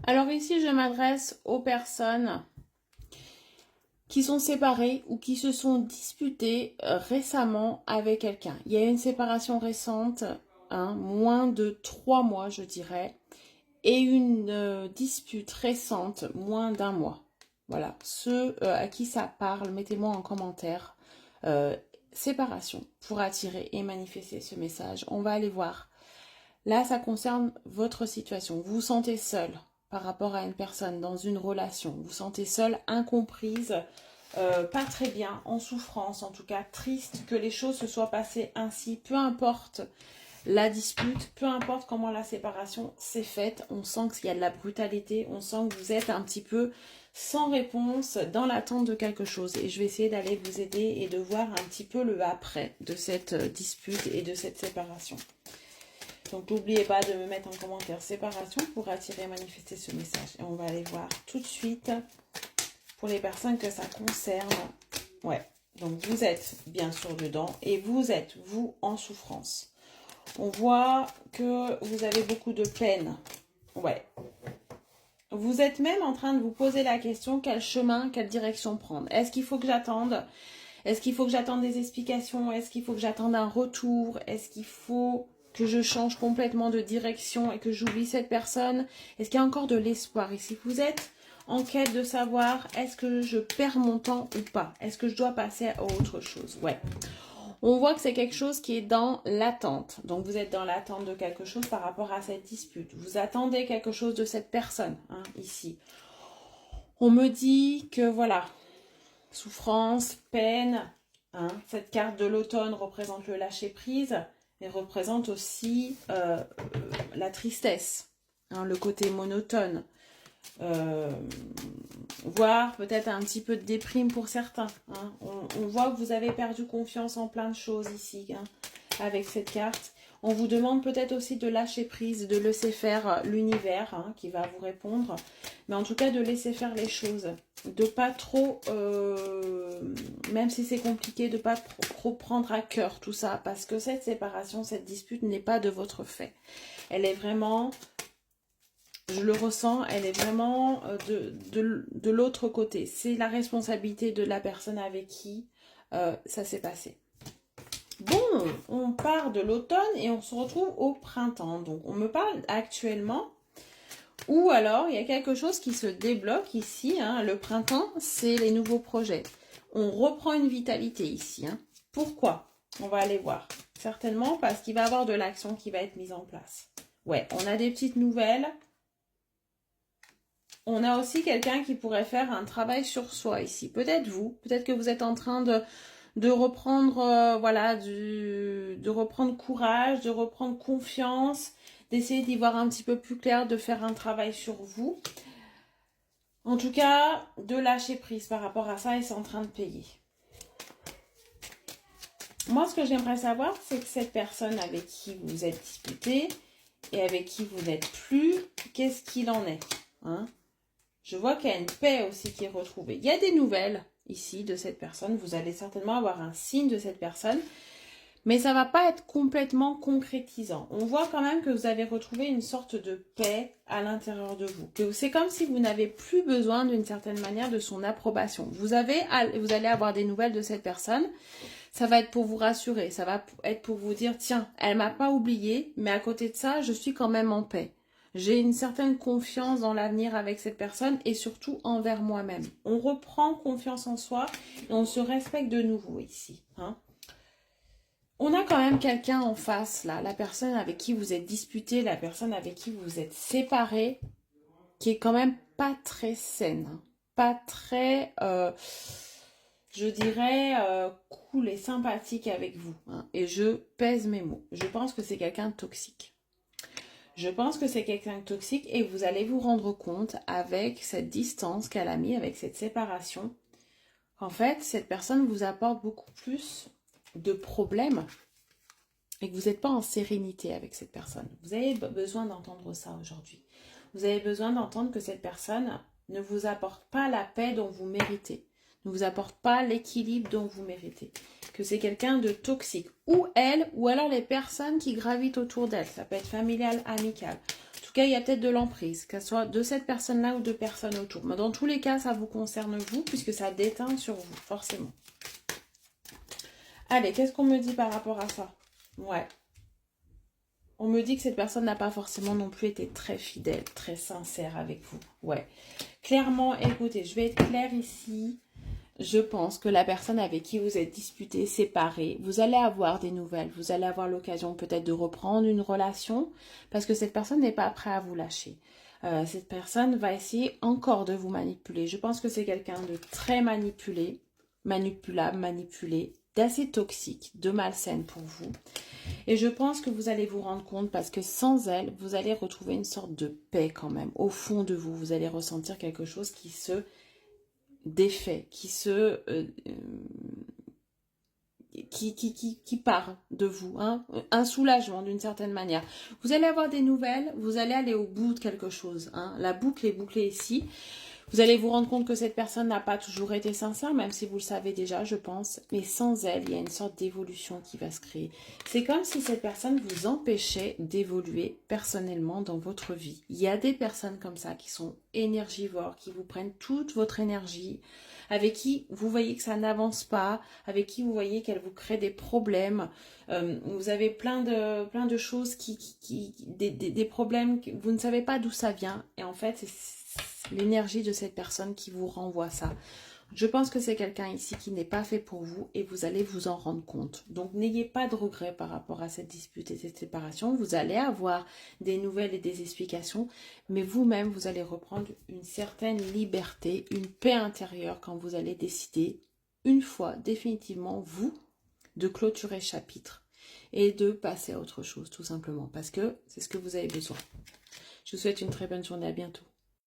Alors ici, je m'adresse aux personnes qui sont séparées ou qui se sont disputées récemment avec quelqu'un. Il y a une séparation récente, hein, moins de 3 mois, je dirais, et une dispute récente, moins d'un mois. Voilà, ceux à qui ça parle, mettez-moi en commentaire. Euh, Séparation pour attirer et manifester ce message. On va aller voir. Là, ça concerne votre situation. Vous vous sentez seul par rapport à une personne dans une relation. Vous vous sentez seul, incomprise, pas très bien, en souffrance, en tout cas triste que les choses se soient passées ainsi. Peu importe la dispute, peu importe comment la séparation s'est faite, on sent qu'il y a de la brutalité, on sent que vous êtes un petit peu sans réponse, dans l'attente de quelque chose. Et je vais essayer d'aller vous aider et de voir un petit peu le après de cette dispute et de cette séparation. Donc n'oubliez pas de me mettre en commentaire séparation pour attirer et manifester ce message. Et on va aller voir tout de suite pour les personnes que ça concerne. Ouais, donc vous êtes bien sûr dedans et vous êtes, vous, en souffrance. On voit que vous avez beaucoup de peine. Ouais. Vous êtes même en train de vous poser la question, quel chemin, quelle direction prendre. Est-ce qu'il faut que j'attende? Est-ce qu'il faut que j'attende des explications? Est-ce qu'il faut que j'attende un retour? Est-ce qu'il faut que je change complètement de direction et que j'oublie cette personne? Est-ce qu'il y a encore de l'espoir ici? Vous êtes en quête de savoir, est-ce que je perds mon temps ou pas? Est-ce que je dois passer à autre chose? Ouais. On voit que c'est quelque chose qui est dans l'attente. Donc vous êtes dans l'attente de quelque chose par rapport à cette dispute. Vous attendez quelque chose de cette personne, hein, ici. On me dit que voilà, souffrance, peine, hein, cette carte de l'automne représente le lâcher-prise et représente aussi la tristesse, hein, le côté monotone. Voire peut-être un petit peu de déprime pour certains. Hein. On voit que vous avez perdu confiance en plein de choses ici, hein, avec cette carte. On vous demande peut-être aussi de lâcher prise, de laisser faire l'univers, hein, qui va vous répondre. Mais en tout cas, de laisser faire les choses. De pas trop, même si c'est compliqué, de pas trop prendre à cœur tout ça. Parce que cette séparation, cette dispute n'est pas de votre fait. Elle est vraiment... Je le ressens, elle est vraiment de l'autre côté. C'est la responsabilité de la personne avec qui ça s'est passé. Bon, on part de l'automne et on se retrouve au printemps. Donc, on me parle actuellement. Ou alors, il y a quelque chose qui se débloque ici. Hein. Le printemps, c'est les nouveaux projets. On reprend une vitalité ici. Hein. Pourquoi? On va aller voir. Certainement parce qu'il va y avoir de l'action qui va être mise en place. Ouais, on a des petites nouvelles. On a aussi quelqu'un qui pourrait faire un travail sur soi ici. Peut-être vous, peut-être que vous êtes en train de reprendre, voilà, de reprendre courage, de reprendre confiance, d'essayer d'y voir un petit peu plus clair, de faire un travail sur vous. En tout cas, de lâcher prise par rapport à ça et c'est en train de payer. Moi, ce que j'aimerais savoir, c'est que cette personne avec qui vous êtes disputé et avec qui vous n'êtes plus, qu'est-ce qu'il en est, hein? Je vois qu'il y a une paix aussi qui est retrouvée. Il y a des nouvelles ici de cette personne. Vous allez certainement avoir un signe de cette personne. Mais ça ne va pas être complètement concrétisant. On voit quand même que vous avez retrouvé une sorte de paix à l'intérieur de vous. Que c'est comme si vous n'avez plus besoin d'une certaine manière de son approbation. Vous allez avoir des nouvelles de cette personne. Ça va être pour vous rassurer. Ça va être pour vous dire, tiens, elle m'a pas oublié, mais à côté de ça, je suis quand même en paix. J'ai une certaine confiance dans l'avenir avec cette personne et surtout envers moi-même. On reprend confiance en soi et on se respecte de nouveau ici. Hein. On a quand même quelqu'un en face, là, la personne avec qui vous êtes disputé, la personne avec qui vous êtes séparé, qui est quand même pas très saine, hein. Pas très, je dirais, cool et sympathique avec vous. Hein. Et je pèse mes mots. Je pense que c'est quelqu'un de toxique. Je pense que c'est quelqu'un de toxique et vous allez vous rendre compte avec cette distance qu'elle a mis, avec cette séparation. En fait, cette personne vous apporte beaucoup plus de problèmes et que vous n'êtes pas en sérénité avec cette personne. Vous avez besoin d'entendre ça aujourd'hui. Vous avez besoin d'entendre que cette personne ne vous apporte pas la paix dont vous méritez, ne vous apporte pas l'équilibre dont vous méritez, que c'est quelqu'un de toxique, ou elle, ou alors les personnes qui gravitent autour d'elle, ça peut être familial, amical. tout cas, il y a peut-être de l'emprise, qu'elle soit de cette personne-là ou de personnes autour. Mais dans tous les cas, ça vous concerne vous, puisque ça déteint sur vous, forcément. Allez, qu'est-ce qu'on me dit par rapport à ça? Ouais. On me dit que cette personne n'a pas forcément non plus été très fidèle, très sincère avec vous. Ouais. Clairement, écoutez, je vais être claire ici. Je pense que la personne avec qui vous êtes disputé, séparé, vous allez avoir des nouvelles. Vous allez avoir l'occasion peut-être de reprendre une relation parce que cette personne n'est pas prête à vous lâcher. Cette personne va essayer encore de vous manipuler. Je pense que c'est quelqu'un de très manipulable, manipulé, d'assez toxique, de malsaine pour vous. Et je pense que vous allez vous rendre compte parce que sans elle, vous allez retrouver une sorte de paix quand même. Au fond de vous, vous allez ressentir quelque chose qui se défait, qui part de vous, hein, un soulagement d'une certaine manière. Vous allez avoir des nouvelles, vous allez aller au bout de quelque chose, hein. La boucle est bouclée ici. Vous allez vous rendre compte que cette personne n'a pas toujours été sincère, même si vous le savez déjà, je pense. Mais sans elle, il y a une sorte d'évolution qui va se créer. C'est comme si cette personne vous empêchait d'évoluer personnellement dans votre vie. Il y a des personnes comme ça qui sont énergivores, qui vous prennent toute votre énergie, avec qui vous voyez que ça n'avance pas, avec qui vous voyez qu'elle vous crée des problèmes. Vous avez plein de choses, des problèmes, vous ne savez pas d'où ça vient. Et en fait, c'est l'énergie de cette personne qui vous renvoie ça. Je pense que c'est quelqu'un ici qui n'est pas fait pour vous et vous allez vous en rendre compte. Donc n'ayez pas de regrets par rapport à cette dispute et cette séparation. Vous allez avoir des nouvelles et des explications, mais vous-même, vous allez reprendre une certaine liberté, une paix intérieure quand vous allez décider, une fois définitivement, vous, de clôturer le chapitre et de passer à autre chose, tout simplement, parce que c'est ce que vous avez besoin. Je vous souhaite une très bonne journée, à bientôt.